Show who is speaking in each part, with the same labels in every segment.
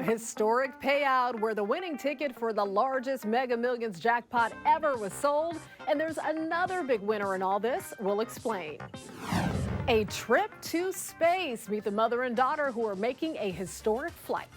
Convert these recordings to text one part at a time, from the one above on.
Speaker 1: Historic payout where the winning ticket for the largest Mega Millions jackpot ever was sold. And there's another big winner in all this. We'll explain. A trip to space. Meet the mother and daughter who are making a historic flight.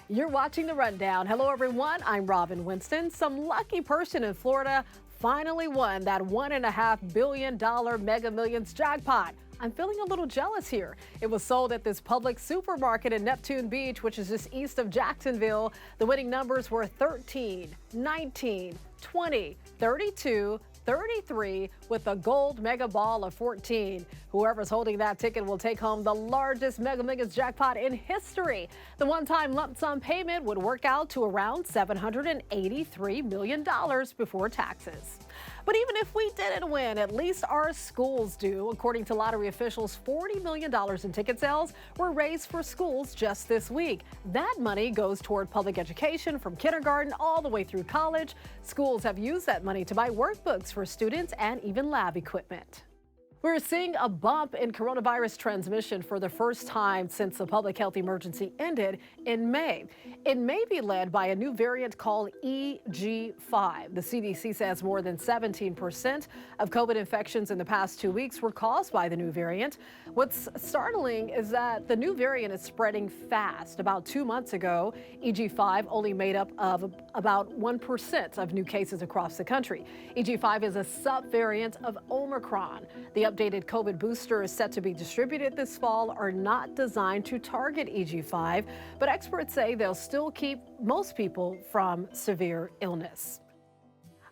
Speaker 1: You're watching The Rundown. Hello, everyone. I'm Robin Winston. Some lucky person in Florida finally won that $1.5 billion Mega Millions jackpot. I'm feeling a little jealous here. It was sold at this Publix supermarket in Neptune Beach, which is just east of Jacksonville. The winning numbers were 13, 19, 20, 32, 33 with a gold mega ball of 14. Whoever's holding that ticket will take home the largest Mega Millions jackpot in history. The one-time lump sum payment would work out to around $783 million before taxes. But even if we didn't win, at least our schools do. According to lottery officials, $40 million in ticket sales were raised for schools just this week. That money goes toward public education from kindergarten all the way through college. Schools have used that money to buy workbooks for students and even lab equipment. We're seeing a bump in coronavirus transmission for the first time since the public health emergency ended in May. It may be led by a new variant called EG5. The CDC says more than 17% of COVID infections in the past 2 weeks were caused by the new variant. What's startling is that the new variant is spreading fast. About 2 months ago, EG5 only made up of about 1% of new cases across the country. EG5 is a subvariant of Omicron. The updated COVID boosters set to be distributed this fall are not designed to target EG5, but experts say they'll still keep most people from severe illness.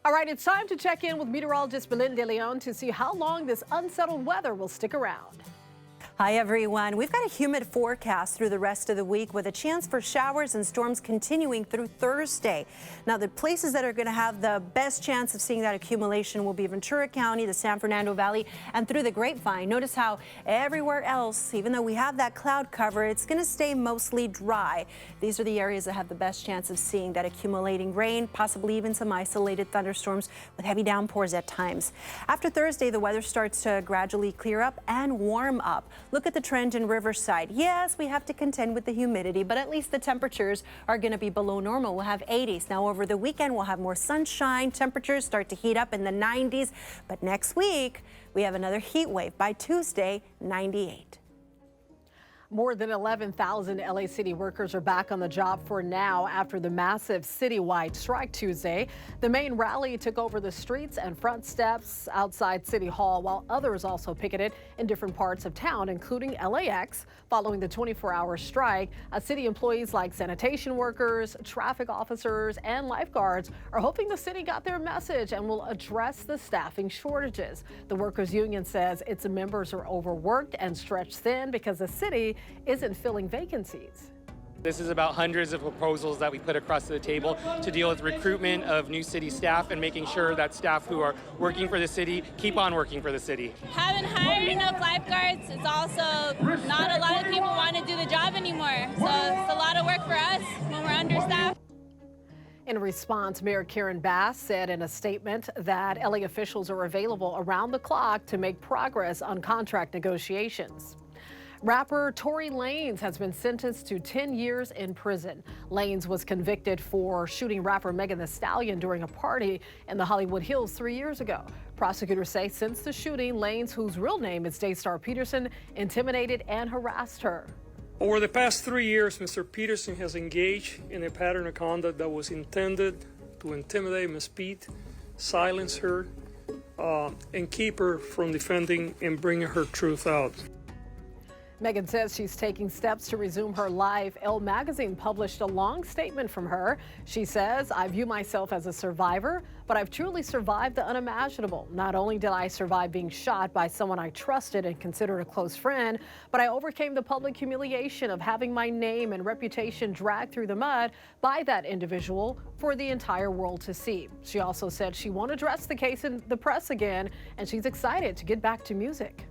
Speaker 1: All right, it's time to check in with meteorologist Belinda De Leon to see how long this unsettled weather will stick around.
Speaker 2: Hi, everyone. We've got a humid forecast through the rest of the week with a chance for showers and storms continuing through Thursday. Now, the places that are going to have the best chance of seeing that accumulation will be Ventura County, the San Fernando Valley, and through the Grapevine. Notice how everywhere else, even though we have that cloud cover, it's going to stay mostly dry. These are the areas that have the best chance of seeing that accumulating rain, possibly even some isolated thunderstorms with heavy downpours at times. After Thursday, the weather starts to gradually clear up and warm up. Look at the trend in Riverside. Yes, we have to contend with the humidity, but at least the temperatures are going to be below normal. We'll have 80s. Now, over the weekend, we'll have more sunshine. Temperatures start to heat up in the 90s. But next week, we have another heat wave. By Tuesday, 98.
Speaker 1: More than 11,000 LA City workers are back on the job for now after the massive citywide strike Tuesday. The main rally took over the streets and front steps outside City Hall, while others also picketed in different parts of town, including LAX. Following the 24-hour strike, city employees like sanitation workers, traffic officers, and lifeguards are hoping the city got their message and will address the staffing shortages. The workers' union says its members are overworked and stretched thin because the city isn't filling vacancies.
Speaker 3: This is about hundreds of proposals that we put across the table to deal with recruitment of new city staff and making sure that staff who are working for the city keep on working for the city.
Speaker 4: Haven't hired enough lifeguards. It's also not a lot of people want to do the job anymore. So it's a lot of work for us when we're understaffed.
Speaker 1: In response, Mayor Karen Bass said in a statement that LA officials are available around the clock to make progress on contract negotiations. Rapper Tory Lanez has been sentenced to 10 years in prison. Lanez was convicted for shooting rapper Megan Thee Stallion during a party in the Hollywood Hills 3 years ago. Prosecutors say since the shooting, Lanez, whose real name is Daystar Peterson, intimidated and harassed her.
Speaker 5: Over the past 3 years, Mr. Peterson has engaged in a pattern of conduct that was intended to intimidate Ms. Pete, silence her, and keep her from defending and bringing her truth out.
Speaker 1: Megan says she's taking steps to resume her life. Elle magazine published a long statement from her. She says, I view myself as a survivor, but I've truly survived the unimaginable. Not only did I survive being shot by someone I trusted and considered a close friend, but I overcame the public humiliation of having my name and reputation dragged through the mud by that individual for the entire world to see. She also said she won't address the case in the press again, and she's excited to get back to music.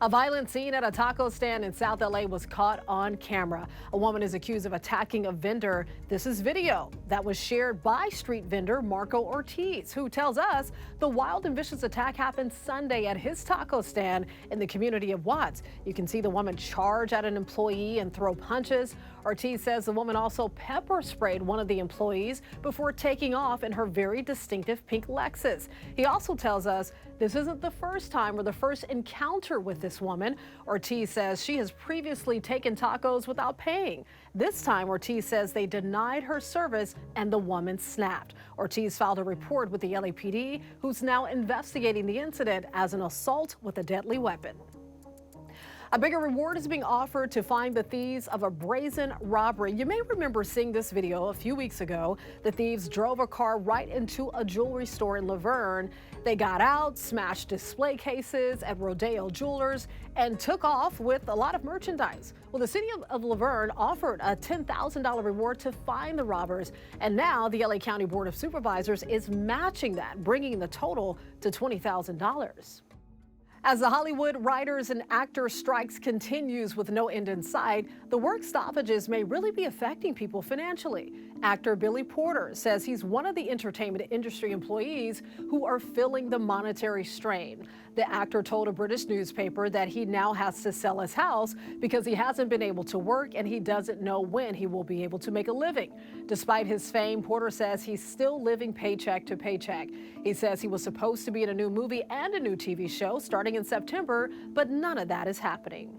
Speaker 1: A violent scene at a taco stand in South LA was caught on camera. A woman is accused of attacking a vendor. This is video that was shared by street vendor Marco Ortiz, who tells us the wild and vicious attack happened Sunday at his taco stand in the community of Watts. You can see the woman charge at an employee and throw punches. Ortiz says the woman also pepper sprayed one of the employees before taking off in her very distinctive pink Lexus. He also tells us this isn't the first time or the first encounter with this woman. Ortiz says she has previously taken tacos without paying. This time, Ortiz says they denied her service and the woman snapped. Ortiz filed a report with the LAPD, who's now investigating the incident as an assault with a deadly weapon. A bigger reward is being offered to find the thieves of a brazen robbery. You may remember seeing this video a few weeks ago. The thieves drove a car right into a jewelry store in Laverne. They got out, smashed display cases at Rodeo Jewelers, and took off with a lot of merchandise. Well, the city of Laverne offered a $10,000 reward to find the robbers, and now the LA County Board of Supervisors is matching that, bringing the total to $20,000. As the Hollywood writers and actors strikes continues with no end in sight, the work stoppages may really be affecting people financially. Actor Billy Porter says he's one of the entertainment industry employees who are feeling the monetary strain. The actor told a British newspaper that he now has to sell his house because he hasn't been able to work and he doesn't know when he will be able to make a living. Despite his fame, Porter says he's still living paycheck to paycheck. He says he was supposed to be in a new movie and a new TV show starting in September, but none of that is happening.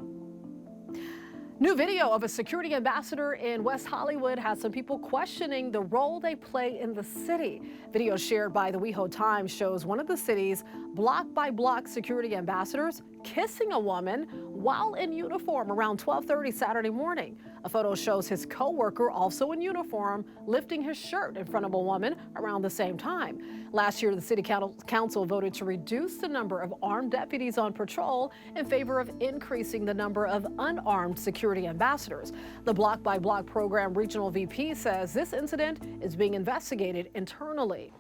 Speaker 1: New video of a security ambassador in West Hollywood has some people questioning the role they play in the city. Video shared by the WeHo Times shows one of the city's block-by-block security ambassadors kissing a woman while in uniform around 12:30 Saturday morning. A photo shows his co-worker, also in uniform, lifting his shirt in front of a woman around the same time. Last year, the city council voted to reduce the number of armed deputies on patrol in favor of increasing the number of unarmed security ambassadors. The block-by-block program regional VP says this incident is being investigated internally.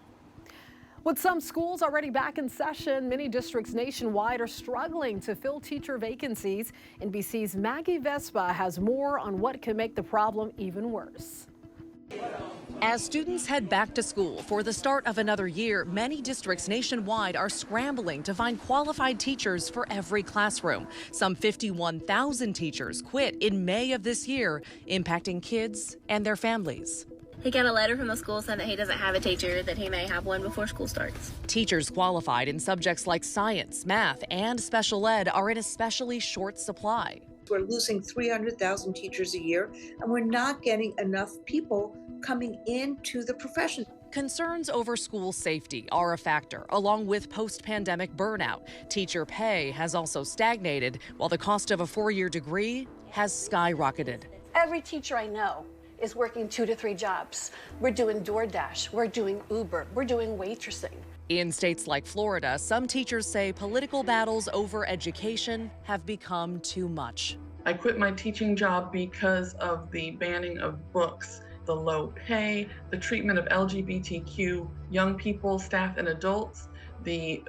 Speaker 1: With some schools already back in session, many districts nationwide are struggling to fill teacher vacancies. NBC's Maggie Vespa has more on what can make the problem even worse.
Speaker 6: As students head back to school for the start of another year, many districts nationwide are scrambling to find qualified teachers for every classroom. Some 51,000 teachers quit in May of this year, impacting kids and their families.
Speaker 7: He got a letter from the school saying that he doesn't have a teacher, that he may have one before school starts.
Speaker 6: Teachers qualified in subjects like science, math, and special ed are in especially short supply.
Speaker 8: We're losing 300,000 teachers a year, and we're not getting enough people coming into the profession.
Speaker 6: Concerns over school safety are a factor, along with post-pandemic burnout. Teacher pay has also stagnated, while the cost of a four-year degree has skyrocketed.
Speaker 9: Every teacher I know is working 2 to 3 jobs. We're doing DoorDash, we're doing Uber, we're doing waitressing.
Speaker 6: In states like Florida, some teachers say political battles over education have become too much.
Speaker 10: I quit my teaching job because of the banning of books, the low pay, the treatment of LGBTQ young people, staff, and adults, the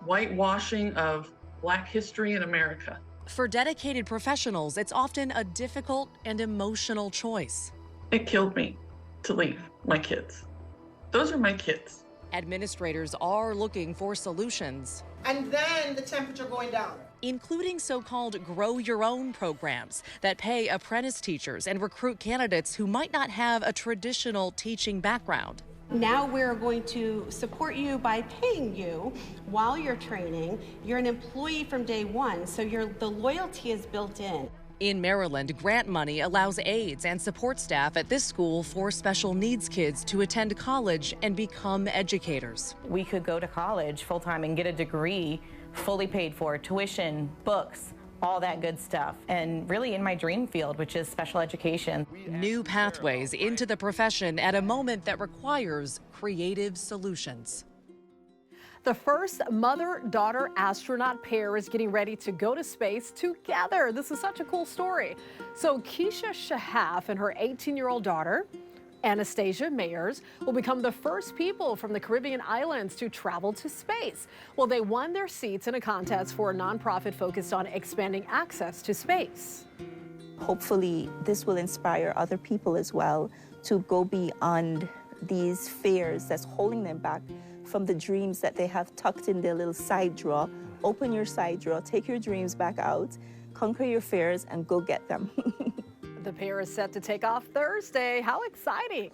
Speaker 10: whitewashing of Black history in America.
Speaker 6: For dedicated professionals, it's often a difficult and emotional choice.
Speaker 10: It killed me to leave my kids. Those are my kids.
Speaker 6: Administrators are looking for solutions.
Speaker 11: And then the temperature going down.
Speaker 6: Including so-called grow your own programs that pay apprentice teachers and recruit candidates who might not have a traditional teaching background.
Speaker 12: Now we're going to support you by paying you while you're training. You're an employee from day one, so the loyalty is built in.
Speaker 6: In Maryland, grant money allows aides and support staff at this school for special needs kids to attend college and become educators.
Speaker 13: We could go to college full-time and get a degree fully paid for, tuition, books, all that good stuff, and really in my dream field, which is special education.
Speaker 6: New pathways into the profession at a moment that requires creative solutions.
Speaker 1: The first mother-daughter astronaut pair is getting ready to go to space together. This is such a cool story. So Keisha Shahaf and her 18-year-old daughter Anastasia Mayers will become the first people from the Caribbean islands to travel to space. Well, they won their seats in a contest for a nonprofit focused on expanding access to space.
Speaker 14: Hopefully, this will inspire other people as well to go beyond these fears that's holding them back from the dreams that they have tucked in their little side drawer. Open your side drawer, take your dreams back out, conquer your fears, and go get them.
Speaker 1: The pair is set to take off Thursday. How exciting!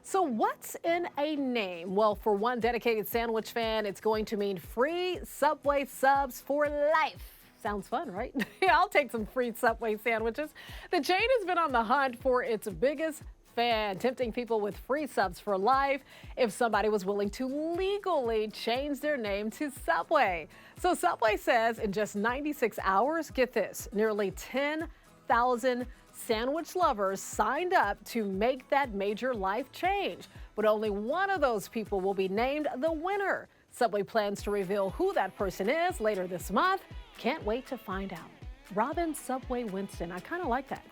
Speaker 1: So what's in a name? Well, for one dedicated sandwich fan, it's going to mean free Subway subs for life. Sounds fun, right? Yeah, I'll take some free Subway sandwiches. The chain has been on the hunt for its biggest fan, tempting people with free subs for life if somebody was willing to legally change their name to Subway. So Subway says in just 96 hours, get this, nearly 10,000 sandwich lovers signed up to make that major life change. But only one of those people will be named the winner. Subway plans to reveal who that person is later this month. Can't wait to find out. Robin Subway Winston. I kind of like that.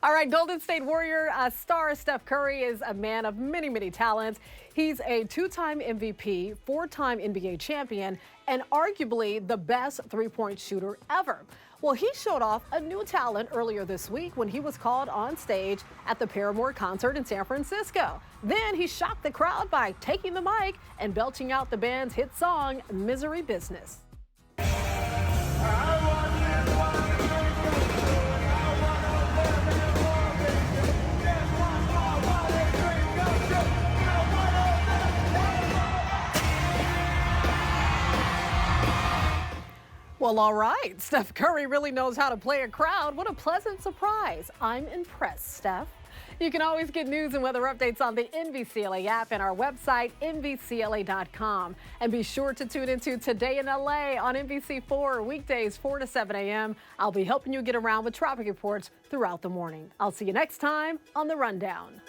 Speaker 1: All right, Golden State Warrior star Steph Curry is a man of many, many talents. He's a two-time MVP, four-time NBA champion, and arguably the best three-point shooter ever. Well, he showed off a new talent earlier this week when he was called on stage at the Paramore concert in San Francisco. Then he shocked the crowd by taking the mic and belching out the band's hit song, Misery Business. Well, all right. Steph Curry really knows how to play a crowd. What a pleasant surprise. I'm impressed, Steph. You can always get news and weather updates on the NBCLA app and our website, NBCLA.com. And be sure to tune into Today in LA on NBC4, weekdays 4 to 7 a.m. I'll be helping you get around with traffic reports throughout the morning. I'll see you next time on The Rundown.